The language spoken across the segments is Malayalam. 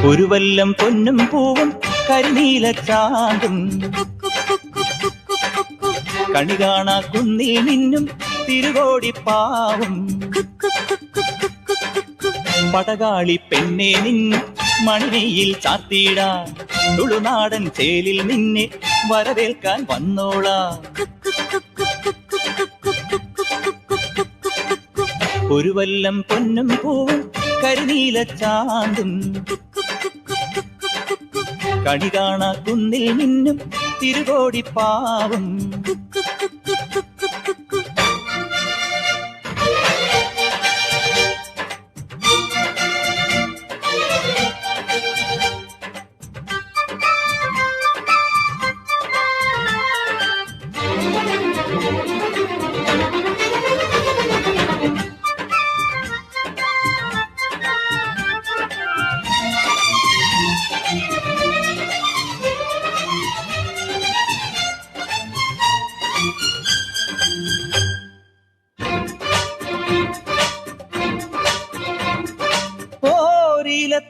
ഒരു വല്ലം പൊന്നും പൂവും കരിനീല ചാന്തും കണി കാണാ കുന്നിൽ നിന്നും തിരുകോടിപ്പാവും പടകാളി പെണ്ണെ നിൻ മണിയിൽ ചാത്തിടാ തുളുനാടൻ ചേലിൽ നിന്നെ വരവേൽക്കാൻ വന്നോളാ. ഒരു വല്ലം പൊന്നും പൂവും കരിനീല ചാന്തും കണി കാണാ കുന്നിൽ നിന്നും തിരുകോടിപ്പാവും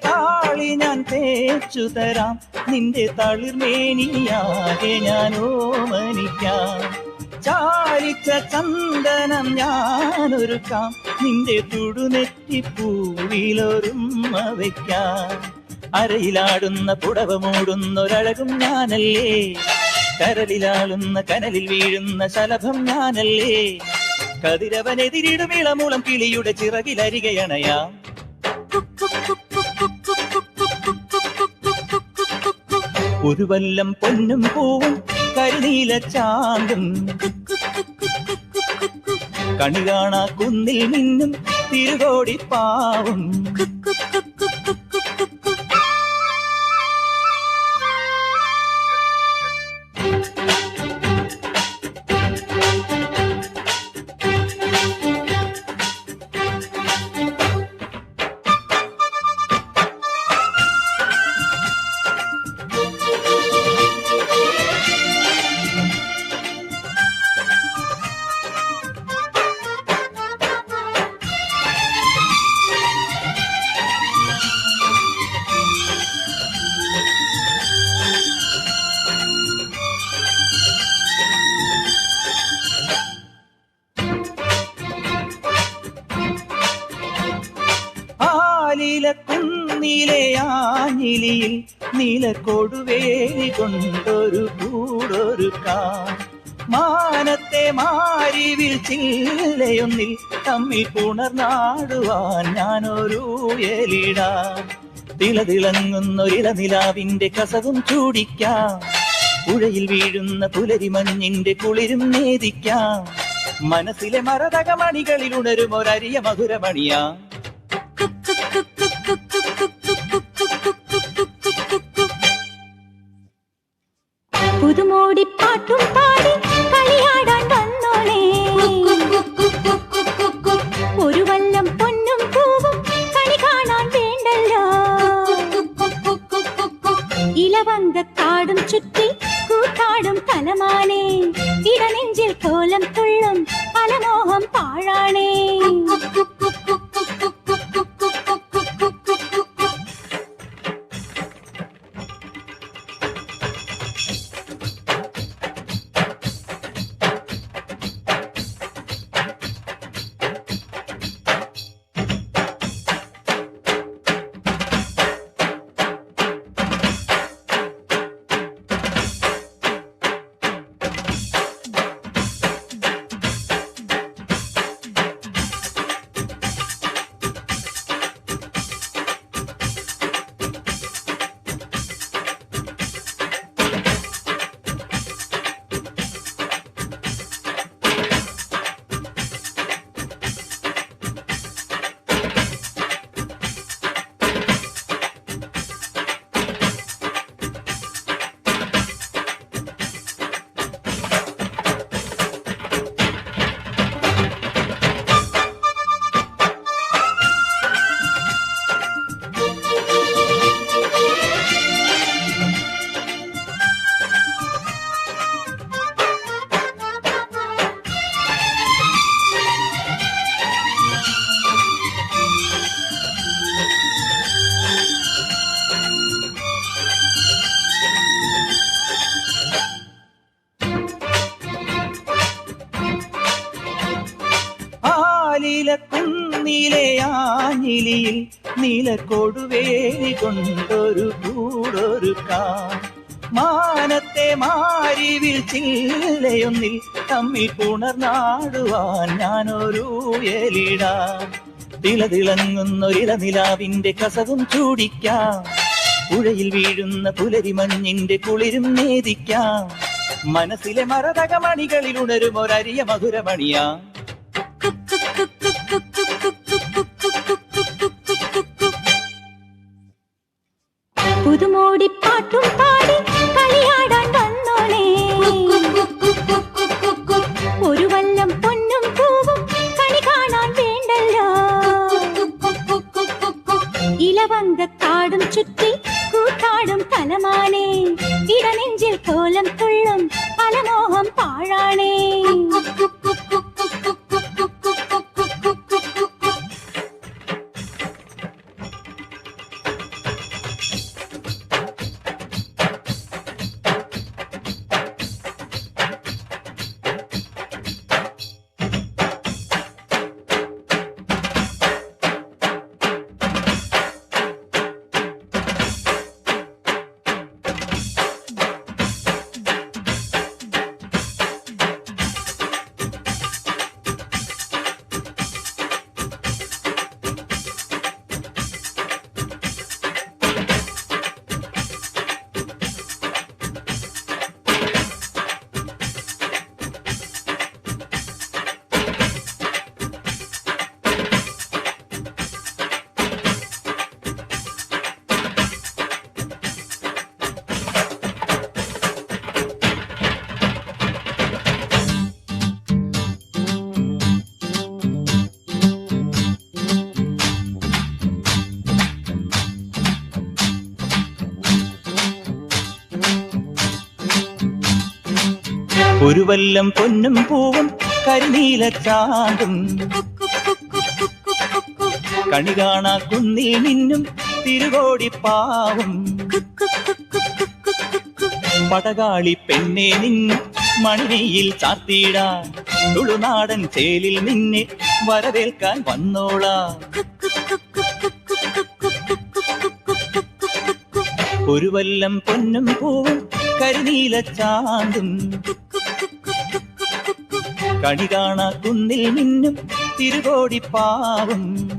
താളി ഞാൻ തേച്ചു തരാം നിന്റെ തളിർമേനിയാകെ ഞാൻ ഓമനിക്കാം. ചാലിച്ച ചന്ദനം ഞാനൊരുക്കാം നിന്റെ തുടുനെറ്റിപ്പൂവിലൊരുമ്മ വയ്ക്കാം. അരയിലാടുന്ന പുടവ മൂടുന്നൊരഴകും ഞാനല്ലേ, കരലിലാളുന്ന കനലിൽ വീഴുന്ന ശലഭം ഞാനല്ലേ. കതിരവനെതിരിടും ഇളമുളം കിളിയുടെ ചിറകിലരികയണയാം. ഒരു വല്ലം പൊന്നും പൂവും കരിനീല ചാന്തും കണി കാണാ കുന്നിൽ നിന്നും തിരുകോടിപ്പാവും കുന്നിലെ ആഞ്ഞിലിയിൽ നീലക്കൊടുവേലി കൊണ്ടൊരു കൂടൊരുക്കാം. മാനത്തെ മാരിവിൽ ചില്ലയൊന്നിൽ തമ്മിൽ പുണർന്നാടുവാൻ ഞാനൊരു എലിടാം. തിളതിളങ്ങുന്നൊരിളനിലാവിന്റെ കസവും ചൂടിക്കാം. പുഴയിൽ വീഴുന്ന പുലരിമഞ്ഞിന്റെ കുളിരും നേദിക്കാം. മനസ്സിലെ മരതകമണികളിൽ ഉണരും ഒരരിയ മധുരമണിയാ. പുതുമോടിപ്പാട്ടും പാടി കളിയാടാൻ വന്നോളേ. ഒരു വല്ലം പൊന്നും പൂവും കണി കാണാൻ വേണ്ടല്ലോ. ഇലവങ്കക്കാടും ചുറ്റി കൂത്താടും തലമാനേ. ഇടനെഞ്ചിൽ കോലം തുള്ളും പലമോഹം പാഴാണേ. നീലക്കൊടുവേലി കൊണ്ടൊരു കൂടൊരുക്കാം. മാനത്തെ മാരിവിൽ ചില്ലയൊന്നിൽ തമ്മിൽ പുണർന്നാടുവാൻ ഞാനൊരു എലിടാം. തിളതിളങ്ങുന്നൊരിളനിലാവിന്റെ കസവും ചൂടിക്കാം. പുഴയിൽ വീഴുന്ന പുലരിമഞ്ഞിന്റെ കുളിരും നേദിക്കാം. മനസ്സിലെ മരതകമണികളിൽ ഉണരും ഒരരിയ മധുരമണിയാ. പുതുമോടി പാട്ടും പാടി കളിയാടാൻ വന്നോളേ. ഒരു വല്ലം പൊന്നും പൂവും കണി കാണാൻ വേണ്ടല്ലോ. ഇലവങ്കക്കാടും ചുറ്റി കൂത്താടും തലമാനേ. ഇടനെഞ്ചിൽ കോലം തുള്ളും പലമോഹം പാഴാണേ. ഒരു വല്ലം പൊന്നും പൂവും കരിനീലച്ചാണ്ടും കണി കാണാ കുന്നിൽ നിന്നും തിരുകോടിപ്പാവും. പടകാളി പെണ്ണെ നിന്നും മണിയിൽ ചാർത്തിയിടാൻ തുളുനാടൻ ചേലിൽ നിന്നെ വരവേൽക്കാൻ വന്നോളാ. ഒരു വല്ലം പൊന്നും പൂവും കരിനീലച്ചാണ്ടും കണി കാണാ കുന്നിൽ നിന്നും തിരുകോടിപ്പാവും.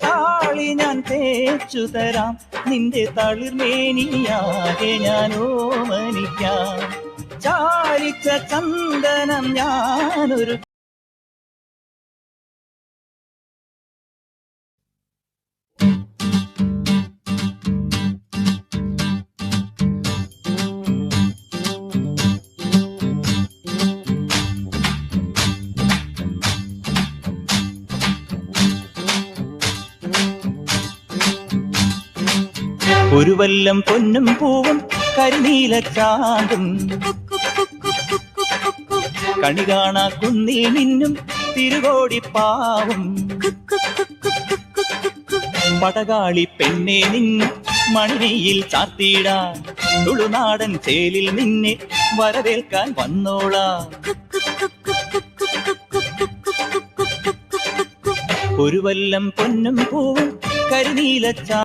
താളി ഞാൻ തേച്ചു തരാം. നിന്റെ തളിർമേനിയാകെ ഞാൻ ഓമനിക്കാം. ചാലിച്ച ചന്ദനം ഞാനൊരു ഒരു വല്ലം പൊന്നും പൂവും കരിനീലച്ചാണ്ടും കണി കാണാ കുന്നിൽ നിന്നും തിരുകോടിപ്പാവും. പടകാളി പെണ്ണെ നിന്നും മണിയിൽ ചാർത്തിയിടാൻ തുളുനാടൻ ചേലിൽ നിന്നെ വരവേൽക്കാൻ വന്നോളാ. ഒരു വല്ലം പൊന്നും പൂവും കരിനീലച്ചാ